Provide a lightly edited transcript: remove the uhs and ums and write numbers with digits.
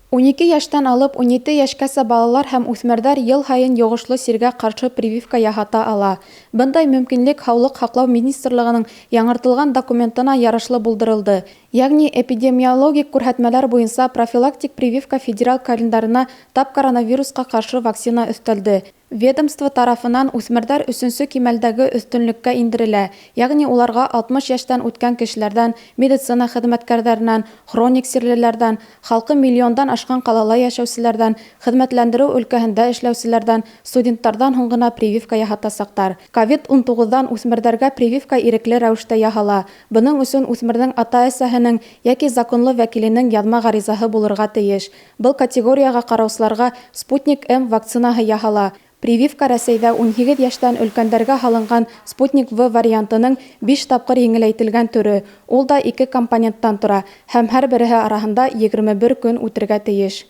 12 яшьтән алып 17 яшькәсә балалар һәм үҫмерҙәр йыл һайын йоғошло сиргә ҡаршы прививка яһата ала. Бындай мөмкинлек Һаулыҡ һаҡлау министрлығының яңыртылған документына ярашлы булдырылды. Йәғни эпидемиологик күрһәтмәләр буйынса профилактик прививка федераль календарына тап коронавирусҡа ҡаршы вакцина өҫтәлде. Ведомство тарафынан үҫмерҙәр 3-нсө кимәлдәге өҫтөнлөккә индерелә, йәғни уларға 60 йәштән үткән кешеләрҙән, медицина хеҙмәткәрҙәренән, хроник сирлеләрҙән, халҡы миллиондан ашҡан ҡалала йәшәүселәрҙән, хеҙмәтләндереү өлкәһендә эшләүселәрҙән, студенттарҙан һуң ғына прививка яһатасаҡтар. COVID-19-дан үҫмерҙәргә прививка ирекле рәүештә яһала. Бының өсөн үҫмерҙең ата-әсәһенең йәки законлы вәкиленең яҙма ғаризаһы булырға тейеш. Был категорияға ҡараусыларға Спутник-М вакцинаһы яһала. Прививка Рәсәйҙә 18 йәштән өлкәндәргә һалынған Спутник-В вариантының 5 тапҡыр еңеләйтелгән төрө. Ул да 2 компоненттан тора һәм һәр береһе араһында 21 көн үтергә тейеш.